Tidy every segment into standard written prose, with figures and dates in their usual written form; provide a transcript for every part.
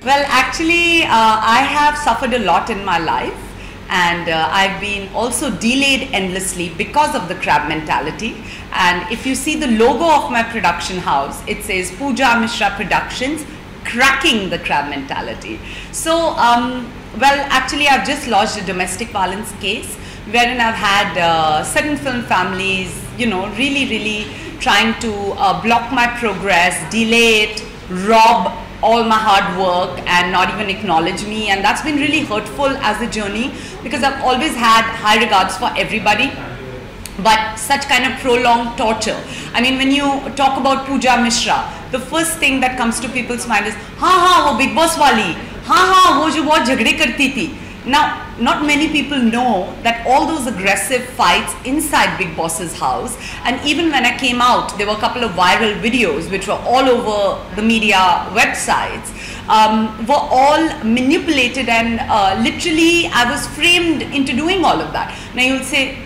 Well, actually, I have suffered a lot in my life, and I've been also delayed endlessly because of the crab mentality. And if you see the logo of my production house, it says Pooja Mishra Productions, cracking the crab mentality. So, well, actually, I've just lodged a domestic violence case wherein I've had certain film families, really trying to block my progress, delay it, rob all my hard work and not even acknowledge me, and that's been really hurtful as a journey, because I've always had high regards for everybody, but such kind of prolonged torture. I mean, when you talk about Pooja Mishra, the first thing that comes to people's mind is wo Big Boss wali, wo jo bahut jhagde karti thi. Now, not many people know that all those aggressive fights inside Big Boss's house, and even when I came out, there were a couple of viral videos which were all over the media websites, were all manipulated, and literally I was framed into doing all of that. Now you'll say,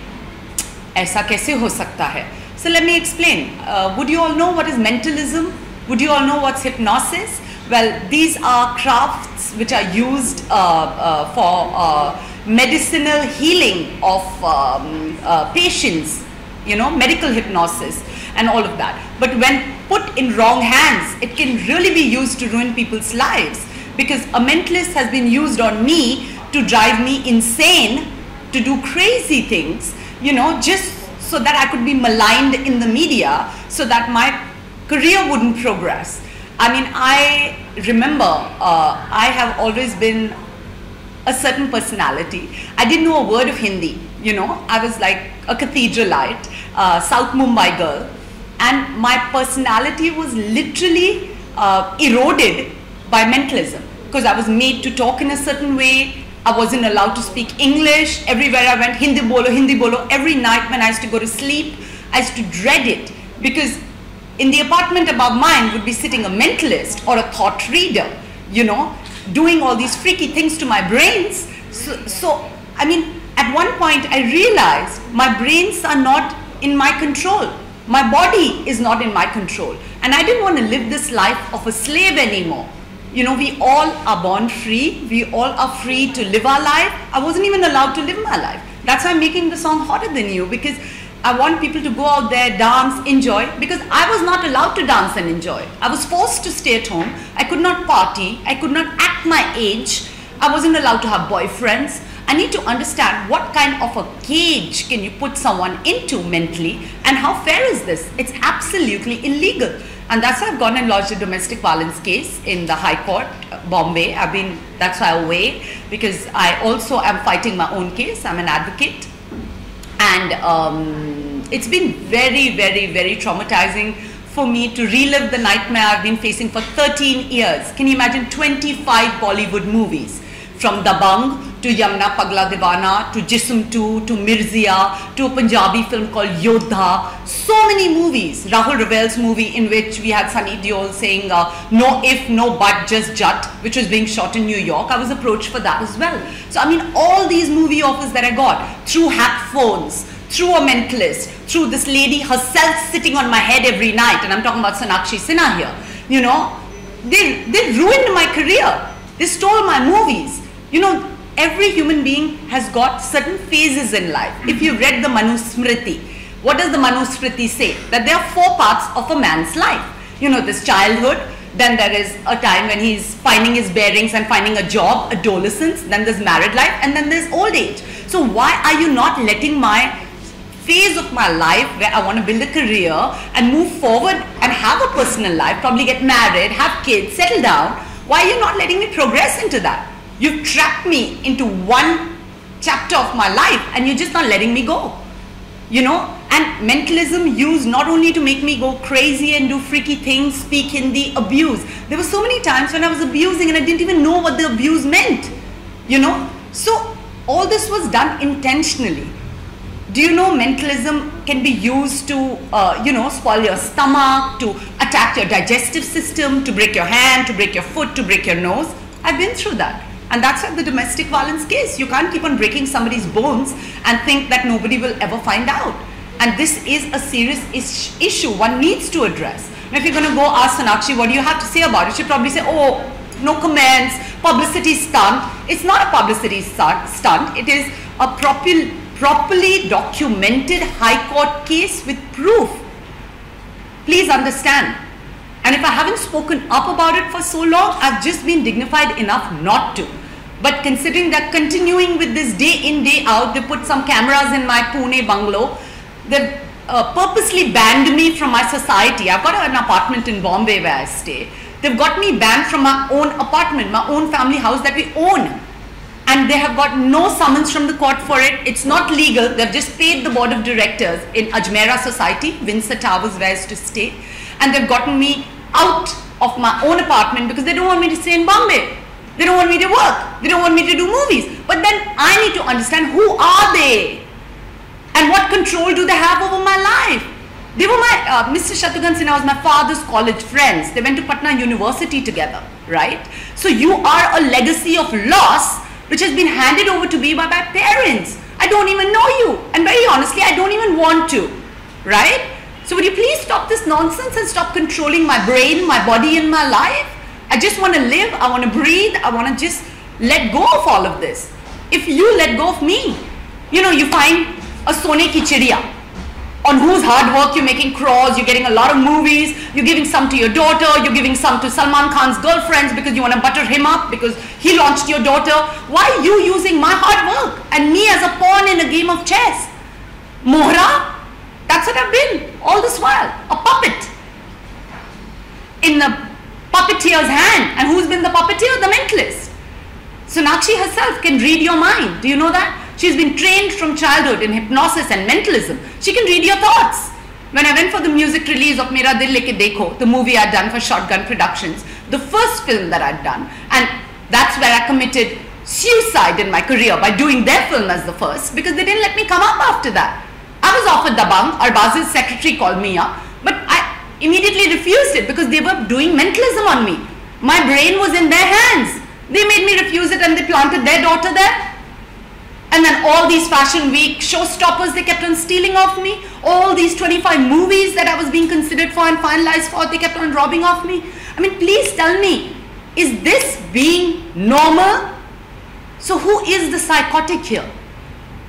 "Aisa kaise ho sakta hai?" So let me explain. Would you all know what is mentalism? Would you all know what's hypnosis? Well, these are crafts which are used for medicinal healing of patients, medical hypnosis and all of that. But when put in wrong hands, it can really be used to ruin people's lives, because a mentalist has been used on me to drive me insane, to do crazy things, just so that I could be maligned in the media, so that my career wouldn't progress. I mean, I remember I have always been a certain personality. I didn't know a word of Hindi, I was like a cathedralite, South Mumbai girl, and my personality was literally eroded by mentalism, because I was made to talk in a certain way. I wasn't allowed to speak English. Everywhere I went, Hindi bolo, Hindi bolo. Every night when I used to go to sleep, I used to dread it, because in the apartment above mine would be sitting a mentalist or a thought reader, doing all these freaky things to my brains. So, I mean, at one point I realized my brains are not in my control. My body is not in my control. And I didn't want to live this life of a slave anymore. We all are born free. We all are free to live our life. I wasn't even allowed to live my life. That's why I'm making the song Hotter Than You, because I want people to go out there, dance, enjoy, because I was not allowed to dance and enjoy. I was forced to stay at home. I could not party. I could not act my age. I wasn't allowed to have boyfriends. I need to understand what kind of a cage can you put someone into mentally, and how fair is this? It's absolutely illegal. And that's why I've gone and lodged a domestic violence case in the High Court, Bombay. That's why I'm away, because I also am fighting my own case. I'm an advocate. And it's been very traumatizing for me to relive the nightmare I've been facing for 13 years. Can you imagine 25 Bollywood movies? From Dabang to Yamna Pagla Divana to Jism 2 to Mirzia to a Punjabi film called Yodha. So many movies. Rahul Ravel's movie, in which we had Sunny Deol saying no if, no but, just jut, which was being shot in New York. I was approached for that as well. So I mean, all these movie offers that I got through hacked phones, through a mentalist, through this lady herself sitting on my head every night, and I'm talking about Sonakshi Sinha here, they ruined my career. They stole my movies. Every human being has got certain phases in life. If you read the Manusmriti, what does the Manusmriti say? That there are 4 parts of a man's life. This childhood, then there is a time when he's finding his bearings and finding a job, adolescence, then there's married life, and then there's old age. So why are you not letting my phase of my life, where I want to build a career and move forward and have a personal life, probably get married, have kids, settle down, why are you not letting me progress into that? You've trapped me into one chapter of my life and you're just not letting me go. And mentalism used not only to make me go crazy and do freaky things, speak Hindi, abuse. There were so many times when I was abusing and I didn't even know what the abuse meant. So all this was done intentionally. Do you know mentalism can be used to, spoil your stomach, to attack your digestive system, to break your hand, to break your foot, to break your nose? I've been through that. And that's like the domestic violence case. You can't keep on breaking somebody's bones and think that nobody will ever find out. And this is a serious issue one needs to address. Now if you're going to go ask Sonakshi, what do you have to say about it? She'll probably say, oh, no comments, publicity stunt. It's not a publicity stunt. It is a properly documented High Court case with proof. Please understand. And if I haven't spoken up about it for so long, I've just been dignified enough not to. But considering that continuing with this day in, day out, they put some cameras in my Pune bungalow. They've purposely banned me from my society. I've got an apartment in Bombay where I stay. They've got me banned from my own apartment, my own family house that we own. And they have got no summons from the court for it. It's not legal. They've just paid the board of directors in Ajmera Society, Windsor Towers, where I used to stay. And they've gotten me out of my own apartment because they don't want me to stay in Bombay. They don't want me to work. They don't want me to do movies. But then I need to understand, who are they? And what control do they have over my life? They were my, Mr. Shatrughan Sinha was my father's college friends. They went to Patna University together, right? So you are a legacy of loss which has been handed over to me by my parents. I don't even know you. And very honestly, I don't even want to, right? So would you please stop this nonsense and stop controlling my brain, my body and my life? I just want to live, I want to breathe, I want to just let go of all of this. If you let go of me, you know, you find a Sone ki chidiya, on whose hard work you're making crores, you're getting a lot of movies, you're giving some to your daughter, you're giving some to Salman Khan's girlfriends because you want to butter him up because he launched your daughter. Why are you using my hard work and me as a pawn in a game of chess? Mohra? That's what I've been all this while, a puppet in the puppeteer's hand. And who's been the puppeteer? The mentalist. Sonakshi herself can read your mind. Do you know that? She's been trained from childhood in hypnosis and mentalism. She can read your thoughts. When I went for the music release of Mera Dil Leke Dekho, the movie I'd done for Shotgun Productions, the first film that I'd done, and that's where I committed suicide in my career by doing their film as the first, because they didn't let me come up after that. I was offered Dabang, Arbaz's secretary called me up, but I immediately refused it because they were doing mentalism on me. My brain was in their hands. They made me refuse it and they planted their daughter there. And then all these Fashion Week showstoppers, they kept on stealing off me. All these 25 movies that I was being considered for and finalized for, they kept on robbing off me. I mean, please tell me, is this being normal? So who is the psychotic here?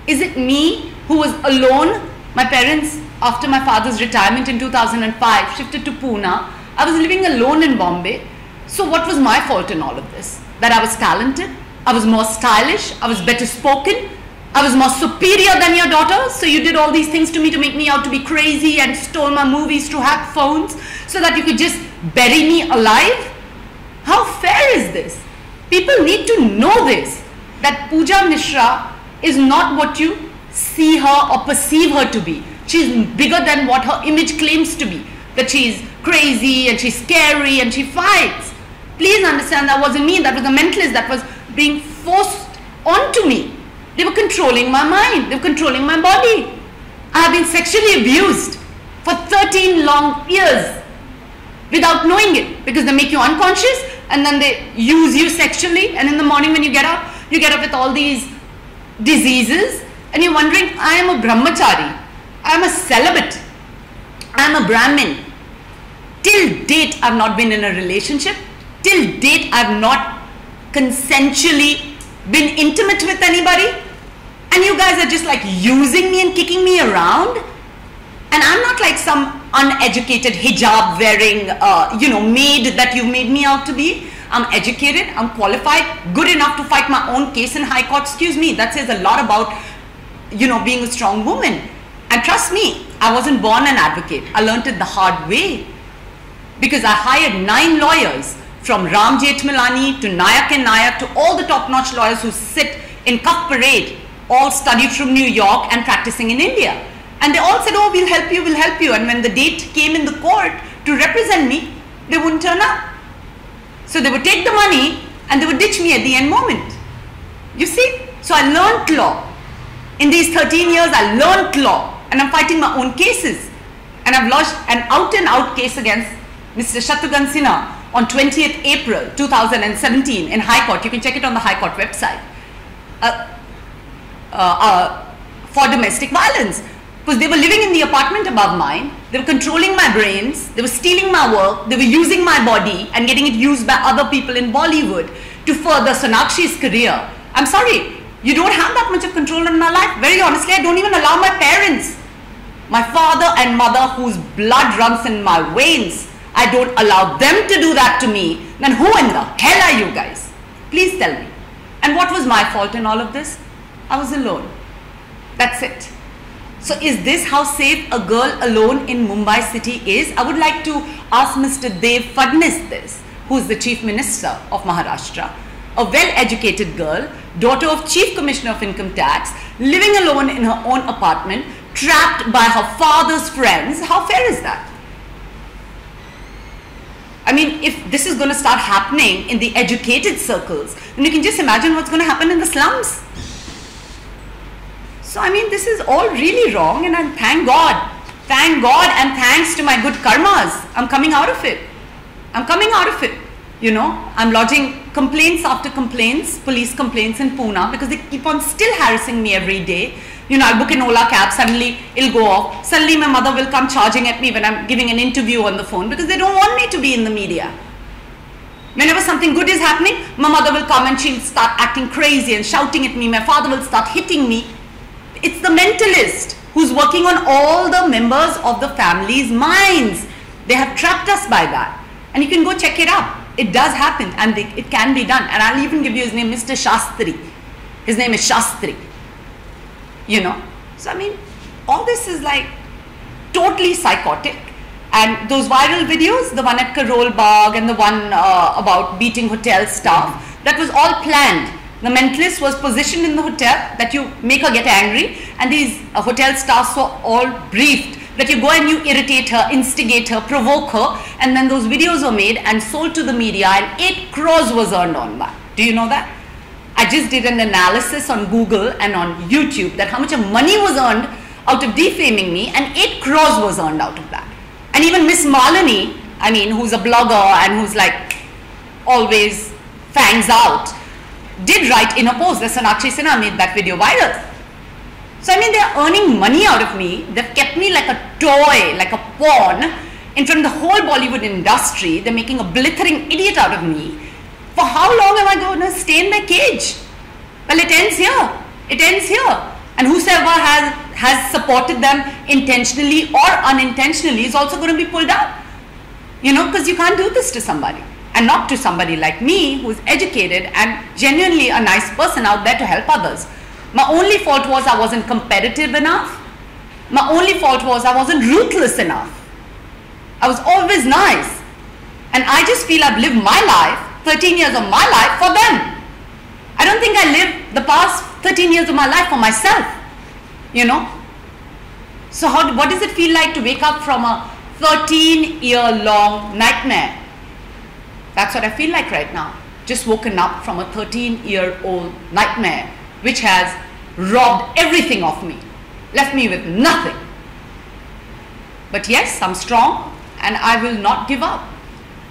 Is it me who was alone? My parents, after my father's retirement in 2005, shifted to Pune. I was living alone in Bombay. So what was my fault in all of this? That I was talented, I was more stylish, I was better spoken, I was more superior than your daughter, so you did all these things to me to make me out to be crazy and stole my movies to hack phones so that you could just bury me alive? How fair is this? People need to know this, that Pooja Mishra is not what you see her or perceive her to be. She's bigger than what her image claims to be, that she's crazy and she's scary and she fights. Please understand, that wasn't me, that was a mentalist that was being forced onto me. They were controlling my mind, they were controlling my body. I have been sexually abused for 13 long years without knowing it, because they make you unconscious and then they use you sexually, and in the morning when you get up with all these diseases and you're wondering, I am a brahmachari, I am a celibate, I am a Brahmin. Till date I have not been in a relationship. Till date I have not consensually been intimate with anybody, and you guys are just like using me and kicking me around. And I'm not like some uneducated hijab wearing maid that you made me out to be. I'm educated, I'm qualified, good enough to fight my own case in High Court. Excuse me, that says a lot about being a strong woman. And trust me, I wasn't born an advocate. I learned it the hard way, because I hired 9 lawyers, from Ram Jethmalani to Nayak and Nayak to all the top-notch lawyers who sit in Cuff Parade, all studied from New York and practicing in India. And they all said, oh, we'll help you, we'll help you. And when the date came in the court to represent me, they wouldn't turn up. So they would take the money and they would ditch me at the end moment. You see? So I learned law. In these 13 years, I learned law, and I'm fighting my own cases. And I've lodged an out-and-out case against Mr. Shatrughan Sinha on 20th April 2017 in High Court. You can check it on the High Court website. For domestic violence. Because they were living in the apartment above mine, they were controlling my brains, they were stealing my work, they were using my body and getting it used by other people in Bollywood to further Sonakshi's career. I'm sorry, you don't have that much of control in my life. Very honestly, I don't even allow my parents, my father and mother whose blood runs in my veins, I don't allow them to do that to me. Then who in the hell are you guys? Please tell me. And what was my fault in all of this? I was alone. That's it. So is this how safe a girl alone in Mumbai city is? I would like to ask Mr. Dev Fadnis this, who is the Chief Minister of Maharashtra, a well-educated girl, daughter of Chief Commissioner of Income Tax, living alone in her own apartment, trapped by her father's friends. How fair is that? I mean, if this is going to start happening in the educated circles, then you can just imagine what's going to happen in the slums. So, I mean, this is all really wrong, and thank God and thanks to my good karmas, I'm coming out of it. I'm coming out of it. You know, I'm lodging complaints after complaints, police complaints in Pune, because they keep on still harassing me every day. You know, I'll book an Ola cab, suddenly it'll go off. Suddenly my mother will come charging at me when I'm giving an interview on the phone, because they don't want me to be in the media. Whenever something good is happening, my mother will come and she'll start acting crazy and shouting at me. My father will start hitting me. It's the mentalist who's working on all the members of the family's minds. They have trapped us by that. And you can go check it out. It does happen, and it can be done. And I'll even give you his name, Mr. Shastri. His name is Shastri. You know. So, I mean, all this is like totally psychotic. And those viral videos, the one at Karol Bagh and the one about beating hotel staff, that was all planned. The mentalist was positioned in the hotel that you make her get angry, and these hotel staffs were all briefed that you go and you irritate her, instigate her, provoke her, and then those videos were made and sold to the media, and 8 crores was earned on that. Do you know that? I just did an analysis on Google and on YouTube that how much of money was earned out of defaming me, and 8 crores was earned out of that. And even Miss Malini, I mean, who's a blogger and who's like always fangs out, did write in a post that Sonakshi Sinha made that video viral. So, I mean, they're earning money out of me. They've kept me like a toy, like a pawn in front of the whole Bollywood industry. They're making a blithering idiot out of me. For how long am I going to stay in my cage? Well, it ends here. It ends here. And whosoever has supported them intentionally or unintentionally is also going to be pulled out. You know, because you can't do this to somebody. And not to somebody like me who's educated and genuinely a nice person out there to help others. My only fault was I wasn't competitive enough. My only fault was I wasn't ruthless enough. I was always nice. And I just feel I've lived my life, 13 years of my life, for them. I don't think I lived the past 13 years of my life for myself. You know. So what does it feel like to wake up from a 13-year-long nightmare? That's what I feel like right now. Just woken up from a 13-year-old nightmare, which has robbed everything of me, left me with nothing. But yes, I'm strong and I will not give up.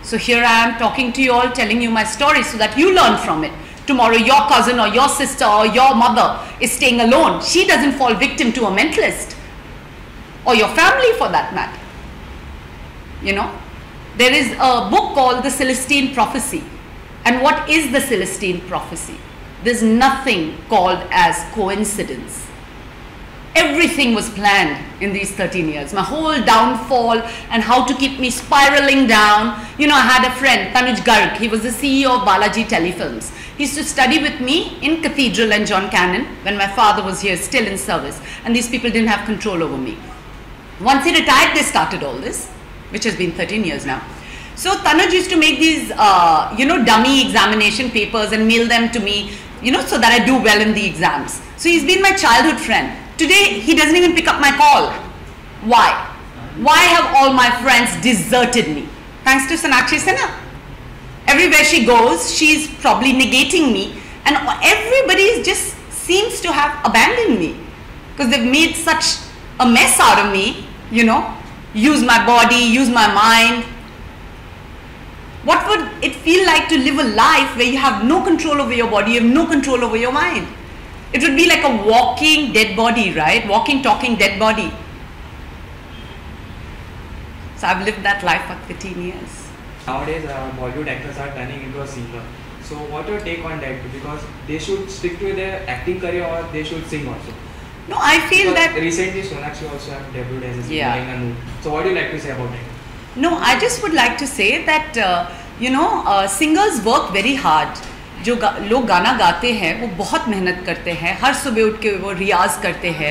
So here I am talking to you all, telling you my story so that you learn from it. Tomorrow your cousin or your sister or your mother is staying alone. She doesn't fall victim to a mentalist, or your family for that matter. You know, there is a book called The Celestine Prophecy. And what is the Celestine Prophecy? There's nothing called as coincidence. Everything was planned in these 13 years. My whole downfall and how to keep me spiraling down. You know, I had a friend, Tanuj Garg. He was the CEO of Balaji Telefilms. He used to study with me in Cathedral and John Cannon when my father was here still in service. And these people didn't have control over me. Once he retired, they started all this, which has been 13 years now. So Tanuj used to make these, you know, dummy examination papers and mail them to me, you know, so that I do well in the exams. So he's been my childhood friend. Today, he doesn't even pick up my call. Why? Why have all my friends deserted me? Thanks to Sonakshi Sinha. Everywhere she goes, she's probably negating me, and everybody just seems to have abandoned me because they've made such a mess out of me, you know, use my body, use my mind. What would it feel like to live a life where you have no control over your body, you have no control over your mind? It would be like a walking dead body, right? Walking, talking dead body. So I've lived that life for 13 years. Nowadays, Bollywood actors are turning into a singer. So what your take on that? Because they should stick to their acting career or they should sing also. No, I feel Because that... recently Sonakshi also have debuted as a singer Yeah. in Anu. So what do you like to say about it? No, I just would like to say that singers work very hard. जो लोग गाना गाते हैं वो बहुत मेहनत करते हैं, हर सुबह उठ के वो रियाज करते हैं,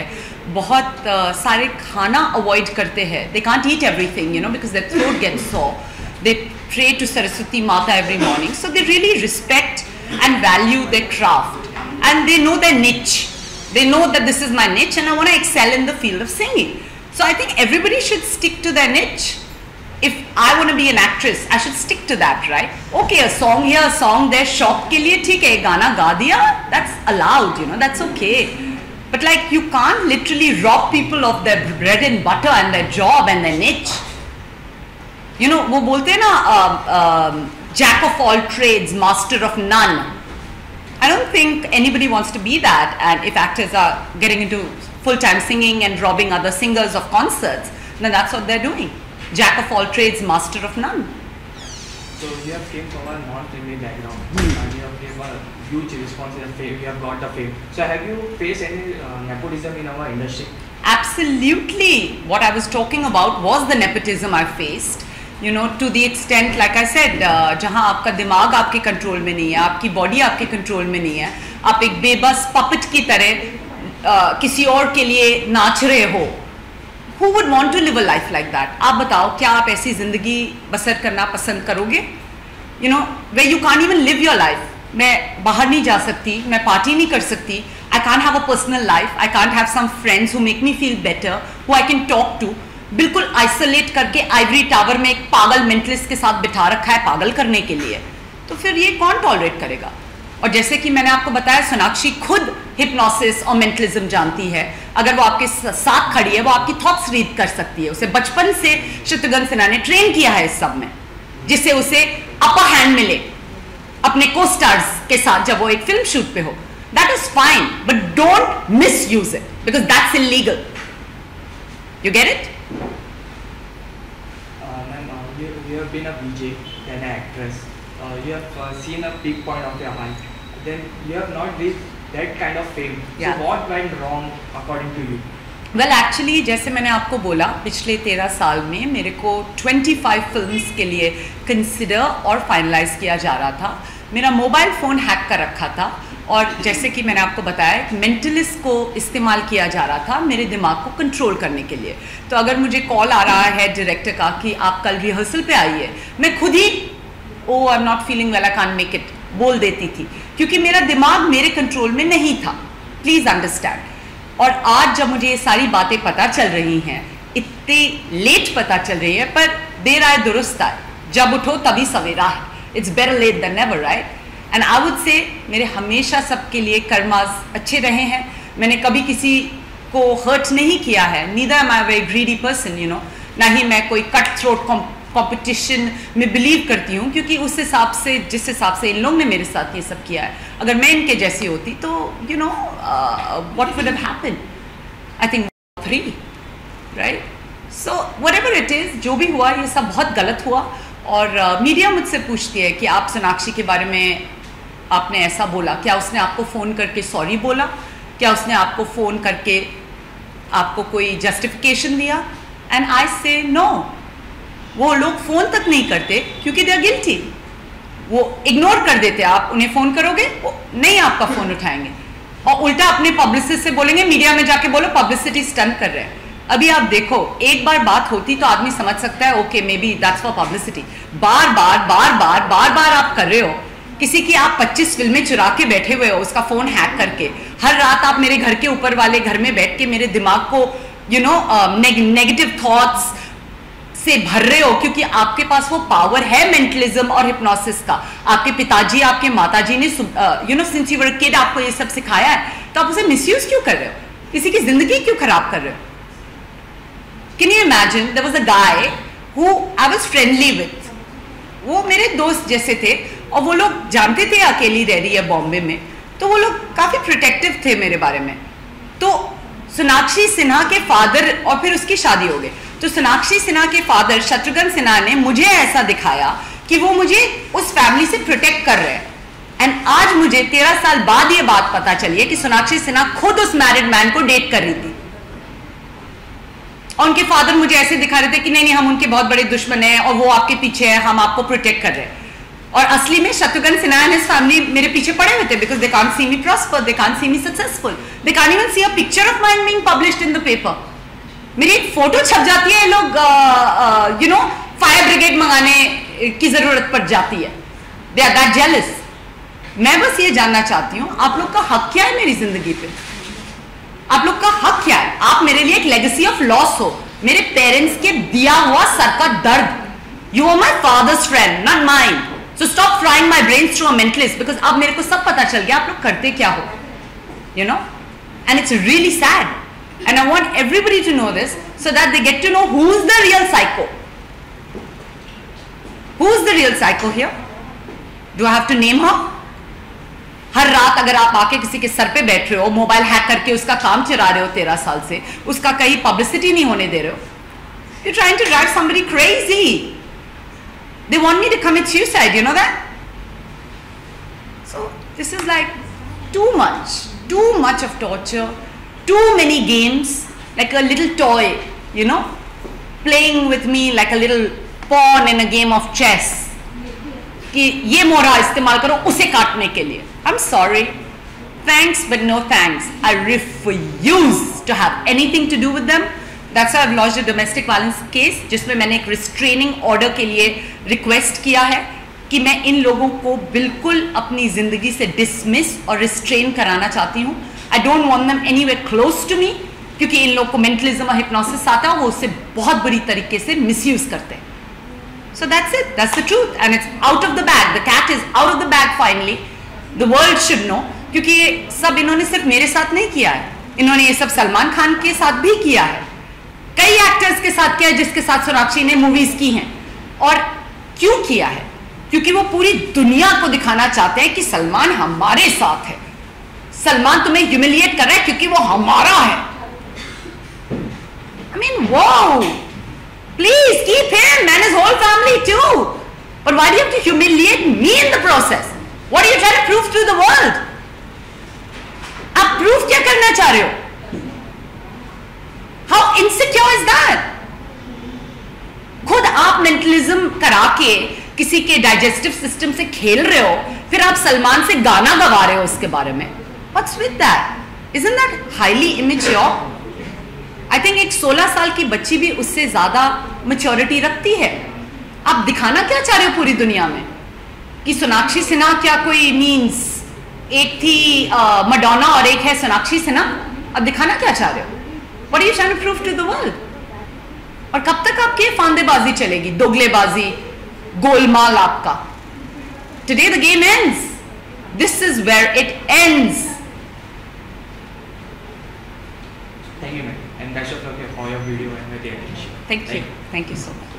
बहुत सारे खाना अवॉइड करते हैं. They can't eat everything, because their throat gets sore. They pray to Saraswati Mata every morning. So they really respect and value their craft. And they know their niche. They know that this is my niche and I want to excel in the field of singing. So I think everybody should stick to their niche. If I want to be an actress, I should stick to that, right? Okay, a song here, a song there, शौक के लिए ठीक है, गाना गा दिया, that's allowed, that's okay. But like you can't literally rob people of their bread and butter and their job and their niche. वो बोलते हैं ना, jack of all trades, master of none. I don't think anybody wants to be that. And if actors are getting into full-time singing and robbing other singers of concerts, then that's what they're doing. Jack of all trades, master of none. So you have came from a non-creamy background and you have came a huge responsibility. You have got the fame. So have you faced any nepotism in our industry? Absolutely. What I was talking about was the nepotism I faced. To the extent, like I said, जहाँ आपका दिमाग आपके control में नहीं है, आपकी body आपके control में नहीं है, आप एक बेबस पपेट की तरह किसी और के लिए नाच रहे हो. Who would want to live a life like that? आप बताओ, क्या आप ऐसी जिंदगी बसर करना पसंद करोगे? Where you can't even live your life. मैं बाहर नहीं जा सकती, मैं पार्टी नहीं कर सकती. I can't have a personal life. I can't have some friends who make me feel better, who I can talk to. बिल्कुल आइसोलेट करके आइवरी टावर में एक पागल मेंटलिस्ट के साथ बिठा रखा है पागल करने के लिए. तो फिर ये कौन टॉलरेट करेगा? और जैसे कि मैंने आपको बताया, सोनाक्षी खुद हिप्नोसिस और मेंटलिज्म जानती है. अगर वो आपके साथ खड़ी है, वो आपकी थॉट्स रीड कर सकती है. उसे बचपन से शत्रुघ्न सिन्हा ने ट्रेन किया है इस सब में, जिससे उसे अपर हैंड मिले अपने को स्टार्स के साथ जब वो एक फिल्म शूट पे हो. That is fine, but don't miss use it because that's illegal. You get it? You have been a VJ and an actress. You have seen a peak point of your life. Then you have not reached that kind of fame. Yeah. So what went wrong according to you? Well, actually, जैसे मैंने आपको बोला, पिछले 13 साल में मेरे को 25 films के लिए कंसिडर और फाइनलाइज किया जा रहा था. मेरा मोबाइल फ़ोन हैक कर रखा था और जैसे कि मैंने आपको बताया, मेंटलिस्ट को इस्तेमाल किया जा रहा था मेरे दिमाग को कंट्रोल करने के लिए. तो अगर मुझे कॉल आ रहा है डायरेक्टर का कि आप कल रिहर्सल पे आइए, मैं खुद ही I am not feeling well, I can't make it बोल देती थी, क्योंकि मेरा दिमाग मेरे कंट्रोल में नहीं था. Please understand. और आज जब मुझे ये सारी बातें पता चल रही हैं, इतनी लेट पता चल रही है, पर देर आए दुरुस्त आए, जब उठो तभी सवेरा है. It's better late than never, right? And I would say मेरे हमेशा सबके लिए कर्मास अच्छे रहे हैं. मैंने कभी किसी को हर्ट नहीं किया है. Neither M I very greedy person, ना ही मैं कोई कट थ्रोट कंपटीशन में बिलीव करती हूँ, क्योंकि उस हिसाब से, जिस हिसाब से इन लोगों ने मेरे साथ ये सब किया है, अगर मैं इनके जैसी होती तो what would have happened? I think 3, right? So whatever it is, जो भी हुआ ये सब बहुत गलत हुआ. और मीडिया मुझसे पूछती है कि आप सोनाक्षी के बारे में आपने ऐसा बोला, क्या उसने आपको फ़ोन करके सॉरी बोला? क्या उसने आपको फ़ोन करके आपको कोई जस्टिफिकेशन दिया? एंड आई से नो. वो लोग फ़ोन तक नहीं करते क्योंकि दे आर गिल्टी. वो इग्नोर कर देते. आप उन्हें फ़ोन करोगे, वो नहीं आपका फ़ोन उठाएंगे और उल्टा अपने पब्लिसिस्ट से बोलेंगे, मीडिया में जाके बोलो पब्लिसिटी स्टंट कर रहे हैं. अभी आप देखो, एक बार बात होती तो आदमी समझ सकता है, okay maybe that's for publicity. बार बार आप कर रहे हो. किसी की आप 25 फिल्में चुरा के बैठे हुए हो, उसका फ़ोन हैक करके. हर रात आप मेरे घर के ऊपर वाले घर में बैठ के मेरे दिमाग को नेगेटिव थॉट्स से भर रहे हो, क्योंकि आपके पास वो पावर है मेंटलिज्म और हिप्नोसिस का. आपके पिताजी, आपके माताजी ने since you were a kid आपको ये सब सिखाया है, तो आप उसे मिसयूज क्यों कर रहे हो? किसी की जिंदगी क्यों खराब कर रहे हो? Can you imagine? There was a guy who I was friendly with. वो मेरे दोस्त जैसे थे और वो लोग जानते थे अकेली रह रही है बॉम्बे में, तो वो लोग काफ़ी प्रोटेक्टिव थे मेरे बारे में. तो सोनाक्षी सिन्हा के फादर और फिर उसकी शादी हो गई. तो सोनाक्षी सिन्हा के फादर शत्रुघ्न सिन्हा ने मुझे ऐसा दिखाया कि वो मुझे उस फैमिली से प्रोटेक्ट कर रहे हैं। एंड आज मुझे 13 साल बाद ये बात पता चली है कि सोनाक्षी सिन्हा खुद उस मैरिड मैन को डेट कर रही थी, और उनके फादर मुझे ऐसे दिखा रहे थे कि नहीं नहीं हम उनके बहुत बड़े दुश्मन हैं और वो आपके पीछे है, हम आपको प्रोटेक्ट कर रहे हैं। और असली में Shatrughan Sinha and his family मेरे पीछे पड़े हुए थे, because they can't see me prosper, they can't see me successful, they can't even see a picture of mine being published in the paper. मेरी एक फोटो छप जाती है, लोग यू नो फायर ब्रिगेड मंगाने की जरूरत पड़ जाती है, दे आर दैट जेलस। मैं बस ये जानना चाहती हूँ आप लोग का हक क्या है मेरी जिंदगी पे, आप लोग का हक क्या है? आप मेरे लिए एक लेगेसी ऑफ लॉस हो, मेरे पेरेंट्स के दिया हुआ सर का दर्द। You are my father's friend not mine, so stop frying my brains through a mentalist, because अब मेरे को सब पता चल गया आप लोग करते क्या हो, you know, and it's really sad and I want everybody to know this so that they get to know who's the real psycho. Who's the real psycho here? Do I have to name her? हर रात अगर आप आके किसी के sir पे बैठ रहे हो, मोबाइल हैक करके उसका काम चला रहे हो 13 साल से, उसका कहीं पब्लिसिटी नहीं होने दे रहे हो, you're trying to drive somebody crazy. They want me to commit suicide, you know that? So this is like too much of torture, too many games, like a little toy, you know, playing with me like a little pawn in a game of chess. कि ये मोहरा इस्तेमाल करो उसे काटने के लिए. I'm sorry, thanks but no thanks. I refuse to have anything to do with them. That's why I've lodged a domestic violence case, जिसमें मैंने एक restraining order के लिए request किया है कि मैं इन लोगों को बिल्कुल अपनी जिंदगी से dismiss और restrain कराना चाहती हूँ. I don't want them anywhere close to me, क्योंकि इन लोग को मेंटलिज्म और हिप्नोसिस आता है, वो उससे बहुत बुरी तरीके से मिसयूज करते हैं. So that's it, that's the truth, and it's out of the bag. The cat is out of the bag finally. The world should know, क्योंकि ये सब इन्होंने सिर्फ मेरे साथ नहीं किया है, इन्होंने ये सब सलमान खान के साथ भी किया है, कई एक्टर्स के साथ किया है जिसके साथ सोनाक्षी ने मूवीज की हैं. और क्यों किया है? क्योंकि वो पूरी दुनिया को दिखाना चाहते हैं कि सलमान हमारे साथ है, सलमान तुम्हें ह्यूमिलिएट कर रहा है क्योंकि वो हमारा है. I mean, wow, please keep him and his whole family too. But why do you have to humiliate me in the process? What are you trying to prove to the world? आप prove क्या करना चाह रहे हो? How insecure is that? खुद आप mentalism करा के किसी के डाइजेस्टिव सिस्टम से खेल रहे हो, फिर आप सलमान से गाना गवा रहे हो उसके बारे में. What's with that? Isn't that highly immature? I think एक 16 साल की बच्ची भी उससे ज्यादा मैच्योरिटी रखती है. आप दिखाना क्या चाह रहे हो पूरी दुनिया में कि सोनाक्षी सिन्हा क्या कोई मीन्स, एक थी मडोना और एक है सोनाक्षी सिन्हा. आप दिखाना क्या चाह रहे हो? What are you trying to prove to the world? और कब तक आपकी फांदेबाजी चलेगी, दोगलेबाजी, गोलमाल आपका? Today the game ends. This is where it ends. Thank you, ma'am, and best of luck for your video and with the attention. Thank you so much.